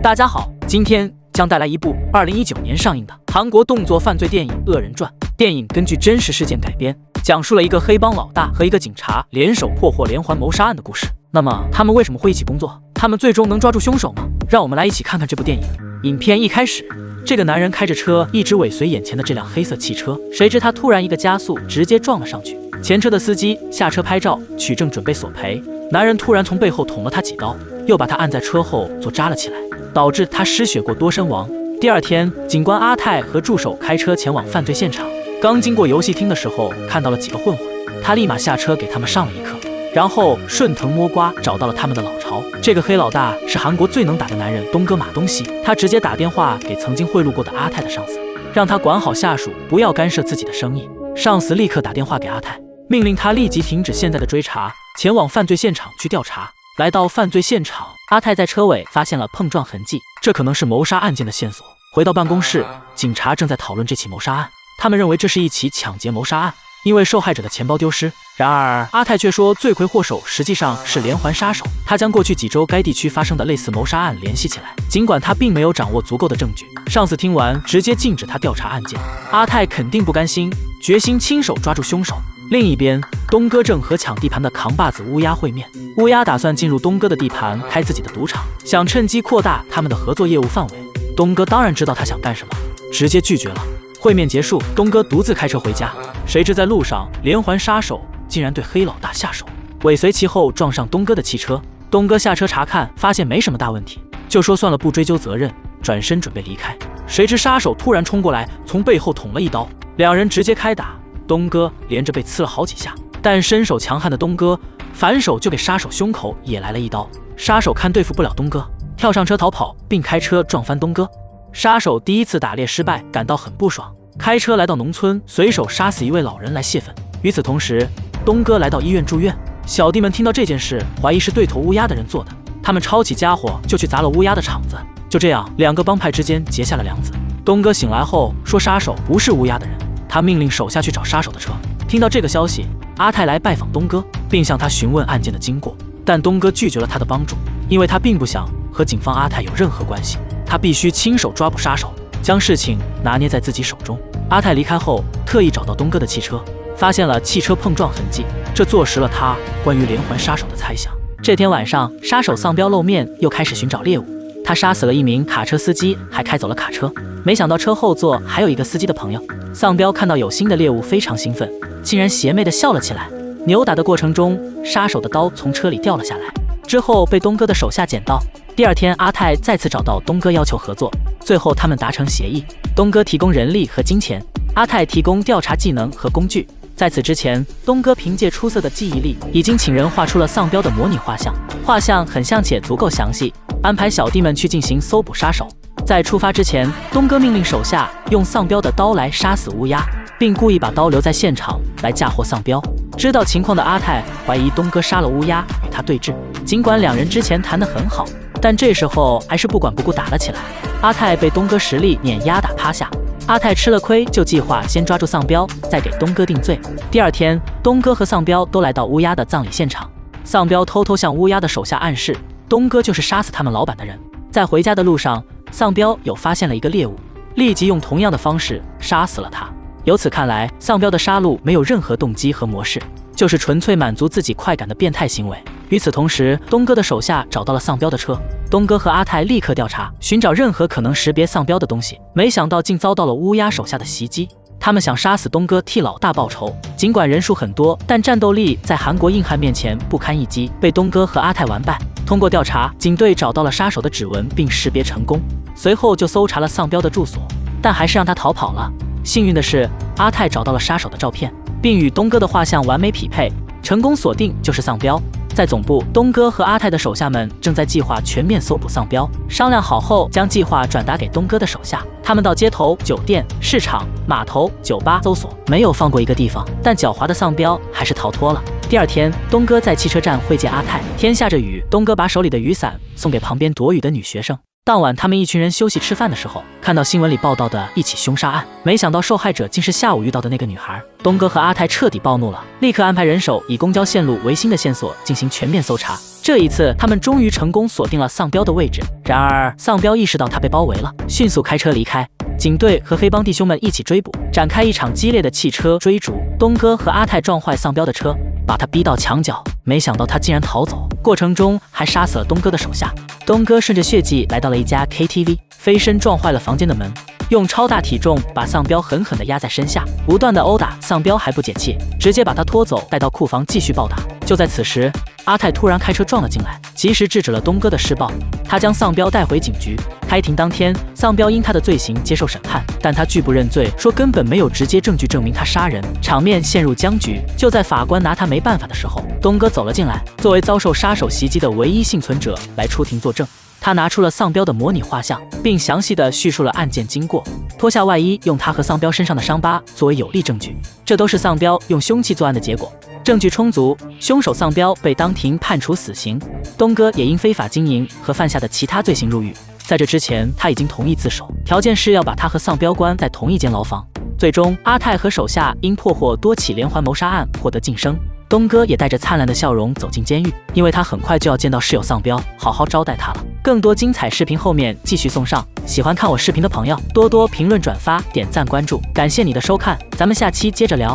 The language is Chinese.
大家好，今天将带来一部2019年上映的韩国动作犯罪电影《恶人传》。电影根据真实事件改编，讲述了一个黑帮老大和一个警察联手破获连环谋杀案的故事。那么他们为什么会一起工作？他们最终能抓住凶手吗？让我们来一起看看这部电影。影片一开始，这个男人开着车一直尾随眼前的这辆黑色汽车，谁知他突然一个加速，直接撞了上去。前车的司机下车拍照取证，准备索赔。男人突然从背后捅了他几刀，又把他按在车后座扎了起来，导致他失血过多身亡。第二天，警官阿泰和助手开车前往犯罪现场，刚经过游戏厅的时候，看到了几个混混，他立马下车给他们上了一课，然后顺藤摸瓜找到了他们的老巢。这个黑老大是韩国最能打的男人东哥马东锡，他直接打电话给曾经贿赂过的阿泰的上司，让他管好下属，不要干涉自己的生意。上司立刻打电话给阿泰，命令他立即停止现在的追查，前往犯罪现场去调查。来到犯罪现场，阿泰在车尾发现了碰撞痕迹，这可能是谋杀案件的线索。回到办公室，警察正在讨论这起谋杀案，他们认为这是一起抢劫谋杀案，因为受害者的钱包丢失。然而阿泰却说罪魁祸首实际上是连环杀手，他将过去几周该地区发生的类似谋杀案联系起来，尽管他并没有掌握足够的证据。上司听完直接禁止他调查案件，阿泰肯定不甘心，决心亲手抓住凶手。另一边，东哥正和抢地盘的扛把子乌鸦会面，乌鸦打算进入东哥的地盘开自己的赌场，想趁机扩大他们的合作业务范围。东哥当然知道他想干什么，直接拒绝了。会面结束，东哥独自开车回家，谁知在路上连环杀手竟然对黑老大下手，尾随其后撞上东哥的汽车。东哥下车查看，发现没什么大问题，就说算了，不追究责任，转身准备离开。谁知杀手突然冲过来，从背后捅了一刀，两人直接开打，东哥连着被刺了好几下，但身手强悍的东哥反手就给杀手胸口也来了一刀。杀手看对付不了东哥，跳上车逃跑，并开车撞翻东哥。杀手第一次打猎失败，感到很不爽，开车来到农村，随手杀死一位老人来泄愤。与此同时，东哥来到医院住院，小弟们听到这件事，怀疑是对头乌鸦的人做的，他们抄起家伙就去砸了乌鸦的场子。就这样，两个帮派之间结下了梁子。东哥醒来后说杀手不是乌鸦的人，他命令手下去找杀手的车。听到这个消息，阿泰来拜访东哥，并向他询问案件的经过，但东哥拒绝了他的帮助，因为他并不想和警方阿泰有任何关系，他必须亲手抓捕杀手，将事情拿捏在自己手中。阿泰离开后，特意找到东哥的汽车，发现了汽车碰撞痕迹，这坐实了他关于连环杀手的猜想。这天晚上，杀手丧彪露面，又开始寻找猎物。他杀死了一名卡车司机，还开走了卡车。没想到车后座还有一个司机的朋友。丧彪看到有新的猎物，非常兴奋，竟然邪魅地笑了起来。扭打的过程中，杀手的刀从车里掉了下来，之后被东哥的手下捡到。第二天，阿泰再次找到东哥要求合作，最后他们达成协议，东哥提供人力和金钱，阿泰提供调查技能和工具。在此之前，东哥凭借出色的记忆力，已经请人画出了丧彪的模拟画像，画像很像且足够详细，安排小弟们去进行搜捕杀手。在出发之前，东哥命令手下用丧彪的刀来杀死乌鸦，并故意把刀留在现场来嫁祸丧彪。知道情况的阿泰怀疑东哥杀了乌鸦，与他对峙。尽管两人之前谈得很好，但这时候还是不管不顾打了起来。阿泰被东哥实力碾压打趴下。阿泰吃了亏，就计划先抓住丧彪，再给东哥定罪。第二天，东哥和丧彪都来到乌鸦的葬礼现场。丧彪偷偷向乌鸦的手下暗示，东哥就是杀死他们老板的人。在回家的路上，丧彪又发现了一个猎物，立即用同样的方式杀死了他。由此看来，丧彪的杀戮没有任何动机和模式，就是纯粹满足自己快感的变态行为。与此同时，东哥的手下找到了丧彪的车，东哥和阿泰立刻调查，寻找任何可能识别丧彪的东西，没想到竟遭到了乌鸦手下的袭击。他们想杀死东哥替老大报仇，尽管人数很多，但战斗力在韩国硬汉面前不堪一击，被东哥和阿泰完败。通过调查，警队找到了杀手的指纹并识别成功，随后就搜查了丧彪的住所，但还是让他逃跑了。幸运的是，阿泰找到了杀手的照片，并与东哥的画像完美匹配，成功锁定就是丧彪。在总部，东哥和阿泰的手下们正在计划全面搜捕丧彪，商量好后将计划转达给东哥的手下。他们到街头、酒店、市场、码头、酒吧搜索，没有放过一个地方，但狡猾的丧彪还是逃脱了。第二天，东哥在汽车站会见阿泰，天下着雨，东哥把手里的雨伞送给旁边躲雨的女学生。当晚，他们一群人休息吃饭的时候，看到新闻里报道的一起凶杀案，没想到受害者竟是下午遇到的那个女孩。东哥和阿泰彻底暴怒了，立刻安排人手以公交线路为新的线索进行全面搜查。这一次，他们终于成功锁定了丧彪的位置。然而，丧彪意识到他被包围了，迅速开车离开。警队和黑帮弟兄们一起追捕，展开一场激烈的汽车追逐。东哥和阿泰撞坏丧彪的车，把他逼到墙角，没想到他竟然逃走，过程中还杀死了东哥的手下。东哥顺着血迹来到了一家 KTV， 飞身撞坏了房间的门，用超大体重把丧彪狠狠地压在身下，不断的殴打。丧彪还不解气，直接把他拖走，带到库房继续暴打。就在此时，阿泰突然开车撞了进来，及时制止了东哥的施暴。他将丧彪带回警局。开庭当天，丧彪因他的罪行接受审判，但他拒不认罪，说根本没有直接证据证明他杀人，场面陷入僵局。就在法官拿他没办法的时候，东哥走了进来，作为遭受杀手袭击的唯一幸存者来出庭作证。他拿出了丧彪的模拟画像，并详细的叙述了案件经过，脱下外衣，用他和丧彪身上的伤疤作为有力证据。这都是丧彪用凶器作案的结果，证据充足，凶手丧彪被当庭判处死刑。东哥也因非法经营和犯下的其他罪行入狱。在这之前，他已经同意自首，条件是要把他和丧彪关在同一间牢房。最终，阿泰和手下因破获多起连环谋杀案获得晋升。东哥也带着灿烂的笑容走进监狱，因为他很快就要见到室友丧彪，好好招待他了。更多精彩视频后面继续送上，喜欢看我视频的朋友多多评论、转发、点赞、关注，感谢你的收看，咱们下期接着聊。